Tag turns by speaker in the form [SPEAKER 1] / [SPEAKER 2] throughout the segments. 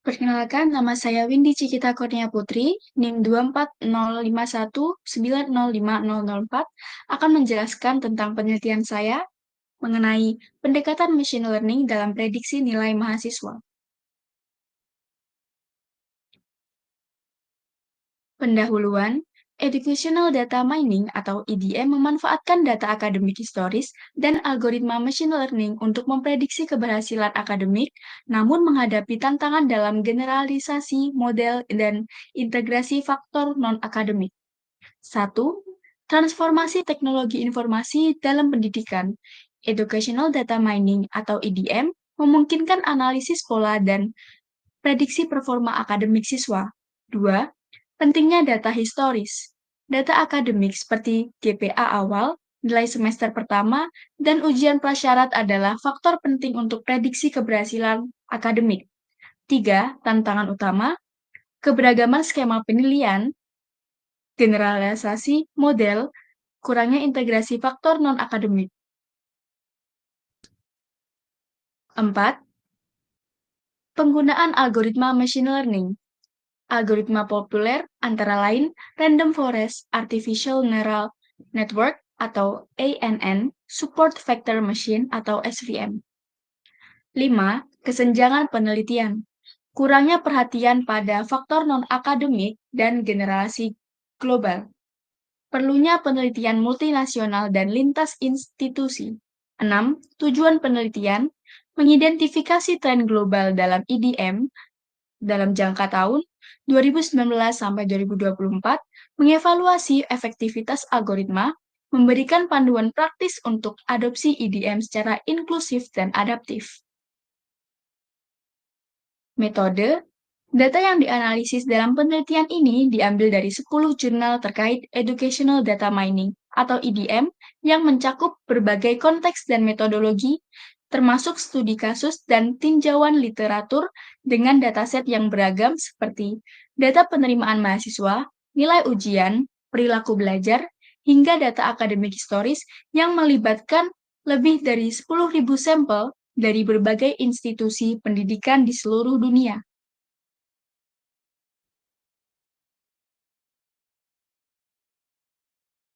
[SPEAKER 1] Perkenalkan, nama saya Windy Cikita Kurnia Putri, NIM 24051905004, akan menjelaskan tentang penelitian saya mengenai pendekatan machine learning dalam prediksi nilai mahasiswa. Pendahuluan, Educational Data Mining atau EDM memanfaatkan data akademik historis dan algoritma machine learning untuk memprediksi keberhasilan akademik, namun menghadapi tantangan dalam generalisasi model dan integrasi faktor non-akademik. 1. Transformasi teknologi informasi dalam pendidikan. Educational Data Mining atau EDM memungkinkan analisis pola dan prediksi performa akademik siswa. 2. Pentingnya data historis. Data akademik seperti GPA awal, nilai semester pertama, dan ujian prasyarat adalah faktor penting untuk prediksi keberhasilan akademik. 3. Tantangan utama, keberagaman skema penilaian, generalisasi model, kurangnya integrasi faktor non-akademik. 4. Penggunaan algoritma machine learning. Algoritma populer antara lain Random Forest Artificial Neural Network atau ANN, Support Vector Machine atau SVM. 5. Kesenjangan penelitian. Kurangnya perhatian pada faktor non-akademik dan generasi global. Perlunya penelitian multinasional dan lintas institusi. 6. Tujuan penelitian, mengidentifikasi tren global dalam EDM dalam jangka tahun 2019 sampai 2024, mengevaluasi efektivitas algoritma, memberikan panduan praktis untuk adopsi EDM secara inklusif dan adaptif. Metode, data yang dianalisis dalam penelitian ini diambil dari 10 jurnal terkait Educational Data Mining atau EDM yang mencakup berbagai konteks dan metodologi, termasuk studi kasus dan tinjauan literatur dengan dataset yang beragam seperti data penerimaan mahasiswa, nilai ujian, perilaku belajar, hingga data akademik historis yang melibatkan lebih dari 10.000 sampel dari berbagai institusi pendidikan di seluruh dunia.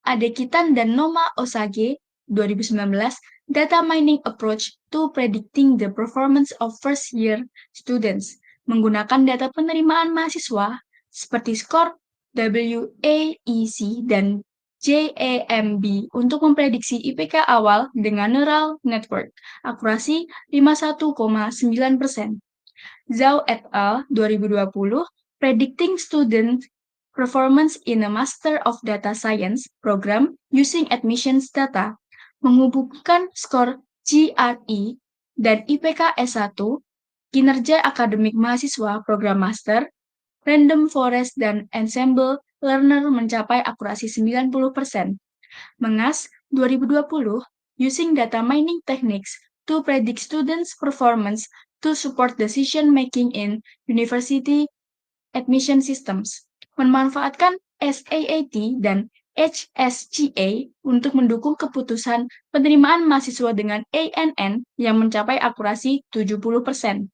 [SPEAKER 1] Adekitan dan Noma Osage, 2019, Data Mining Approach to Predicting the Performance of First-Year Students, menggunakan data penerimaan mahasiswa seperti skor WAEC dan JAMB untuk memprediksi IPK awal dengan neural network, akurasi 51,9%. Zhao et al. 2020, Predicting Student Performance in a Master of Data Science Program Using Admissions Data, menghubungkan skor GRE dan IPK S1, kinerja akademik mahasiswa program master, Random Forest dan Ensemble Learner mencapai akurasi 90%. Mengas 2020, Using Data Mining Techniques to Predict Students' Performance to Support Decision-Making in University Admission Systems, memanfaatkan SAAT dan HSGA untuk mendukung keputusan penerimaan mahasiswa dengan ANN yang mencapai akurasi 70%.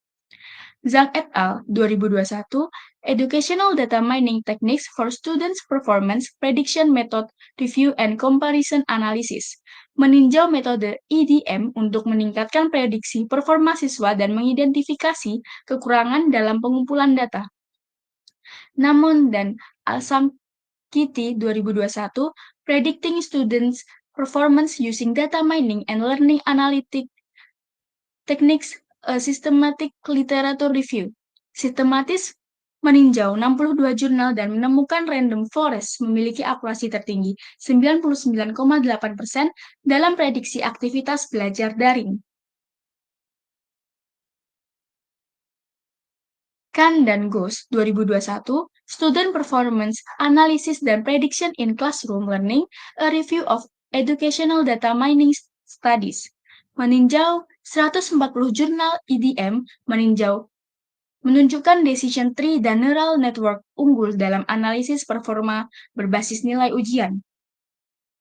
[SPEAKER 1] Zhang et al. 2021, Educational Data Mining Techniques for Students' Performance Prediction Method Review and Comparison Analysis, meninjau metode EDM untuk meningkatkan prediksi performa siswa dan mengidentifikasi kekurangan dalam pengumpulan data. Namun dan Al-Samkiti 2021, Predicting Students' Performance Using Data Mining and Learning Analytic Techniques, a Systematic Literature Review. Sistematis meninjau 62 jurnal dan menemukan Random Forest memiliki akurasi tertinggi 99,8% dalam prediksi aktivitas belajar daring. Khan dan Ghost 2021, Student Performance Analysis dan Prediction in Classroom Learning, a Review of Educational Data Mining Studies, meninjau 140 jurnal EDM, menunjukkan decision tree dan neural network unggul dalam analisis performa berbasis nilai ujian.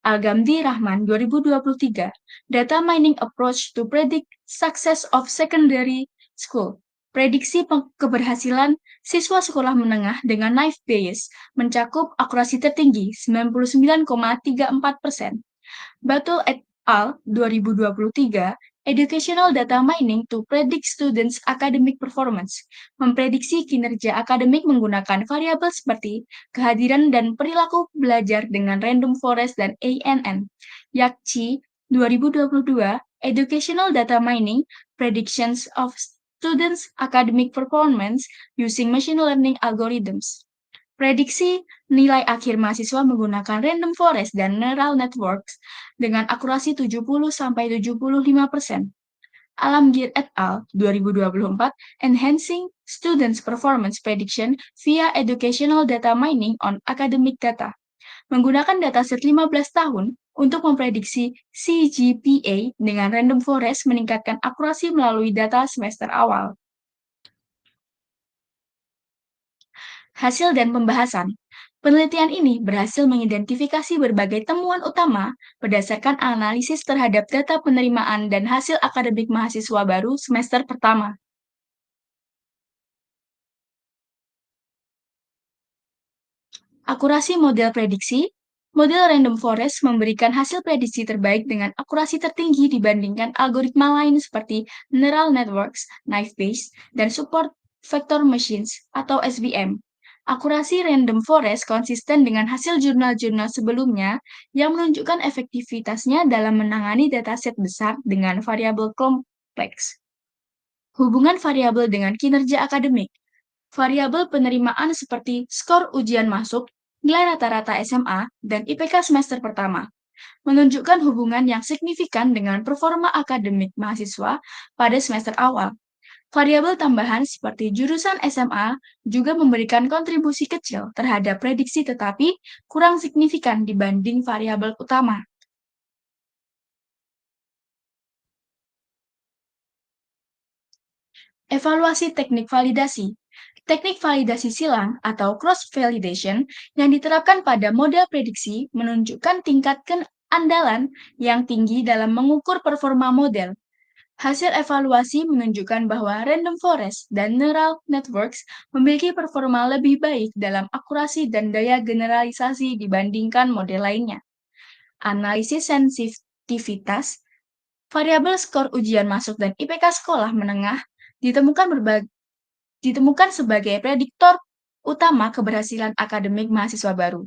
[SPEAKER 1] Al-Ghamdi Rahman 2023, Data Mining Approach to Predict Success of Secondary School, Keberhasilan siswa sekolah menengah dengan NIFE Bayes mencakup akurasi tertinggi 99,34%. Battle et al. 2023, Educational Data Mining to Predict Students' Academic Performance, memprediksi kinerja akademik menggunakan variabel seperti kehadiran dan perilaku belajar dengan random forest dan ANN. Yakci 2022, Educational Data Mining, Predictions of Students' Academic Performance Using Machine Learning Algorithms. Prediksi nilai akhir mahasiswa menggunakan random forest dan neural networks dengan akurasi 70-75%. Alamgir et al. 2024, Enhancing Students' Performance Prediction via Educational Data Mining on Academic Data, menggunakan dataset 15 tahun untuk memprediksi CGPA dengan random forest meningkatkan akurasi melalui data semester awal. Hasil dan pembahasan. Penelitian ini berhasil mengidentifikasi berbagai temuan utama berdasarkan analisis terhadap data penerimaan dan hasil akademik mahasiswa baru semester pertama. Akurasi model prediksi. Model random forest memberikan hasil prediksi terbaik dengan akurasi tertinggi dibandingkan algoritma lain seperti neural networks, naive Bayes, dan support vector machines atau SVM. Akurasi random forest konsisten dengan hasil jurnal-jurnal sebelumnya yang menunjukkan efektivitasnya dalam menangani dataset besar dengan variabel kompleks. Hubungan variabel dengan kinerja akademik. Variabel penerimaan seperti skor ujian masuk, nilai rata-rata SMA, dan IPK semester pertama menunjukkan hubungan yang signifikan dengan performa akademik mahasiswa pada semester awal. Variabel tambahan seperti jurusan SMA juga memberikan kontribusi kecil terhadap prediksi tetapi kurang signifikan dibanding variabel utama. Evaluasi teknik validasi. Teknik validasi silang atau cross-validation yang diterapkan pada model prediksi menunjukkan tingkat keandalan yang tinggi dalam mengukur performa model. Hasil evaluasi menunjukkan bahwa random forest dan neural networks memiliki performa lebih baik dalam akurasi dan daya generalisasi dibandingkan model lainnya. Analisis sensitivitas, variabel skor ujian masuk dan IPK sekolah menengah ditemukan sebagai prediktor utama keberhasilan akademik mahasiswa baru.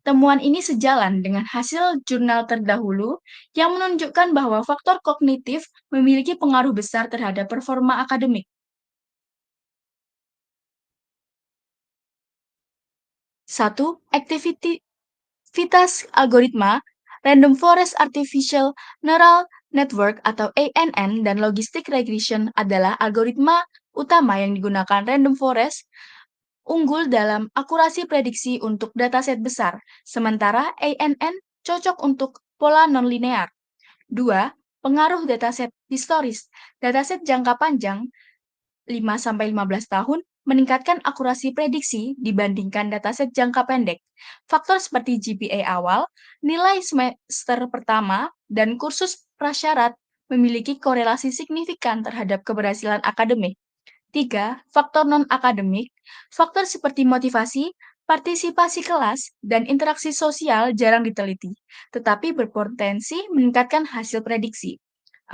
[SPEAKER 1] Temuan ini sejalan dengan hasil jurnal terdahulu yang menunjukkan bahwa faktor kognitif memiliki pengaruh besar terhadap performa akademik. 1. Aktivitas algoritma, Random Forest Artificial Neural Network atau ANN dan Logistic Regression adalah algoritma utama yang digunakan random forest unggul dalam akurasi prediksi untuk dataset besar, sementara ANN cocok untuk pola nonlinear. 2. Pengaruh dataset historis. Dataset jangka panjang 5-15 tahun meningkatkan akurasi prediksi dibandingkan dataset jangka pendek. Faktor seperti GPA awal, nilai semester pertama, dan kursus prasyarat memiliki korelasi signifikan terhadap keberhasilan akademik. 3. Faktor non-akademik. Faktor seperti motivasi, partisipasi kelas, dan interaksi sosial jarang diteliti, tetapi berpotensi meningkatkan hasil prediksi.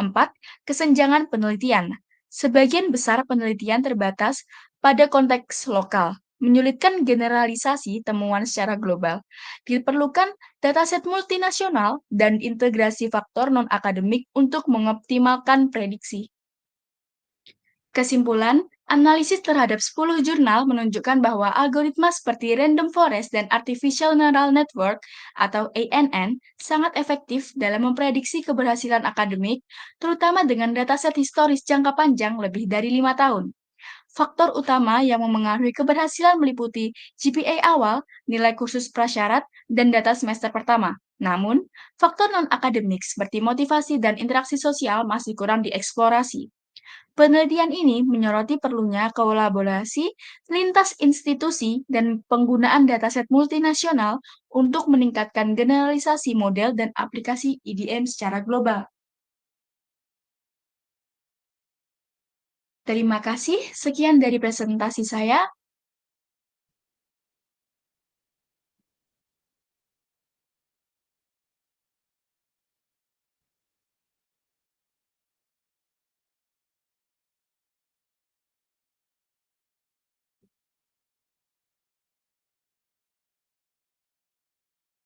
[SPEAKER 1] 4. Kesenjangan penelitian. Sebagian besar penelitian terbatas pada konteks lokal, menyulitkan generalisasi temuan secara global. Diperlukan dataset multinasional dan integrasi faktor non-akademik untuk mengoptimalkan prediksi. Kesimpulan, analisis terhadap 10 jurnal menunjukkan bahwa algoritma seperti Random Forest dan Artificial Neural Network atau ANN sangat efektif dalam memprediksi keberhasilan akademik, terutama dengan dataset historis jangka panjang lebih dari 5 tahun. Faktor utama yang memengaruhi keberhasilan meliputi GPA awal, nilai kursus prasyarat, dan data semester pertama. Namun, faktor non-akademik seperti motivasi dan interaksi sosial masih kurang dieksplorasi. Penelitian ini menyoroti perlunya kolaborasi lintas institusi dan penggunaan dataset multinasional untuk meningkatkan generalisasi model dan aplikasi IDM secara global. Terima kasih, sekian dari presentasi saya.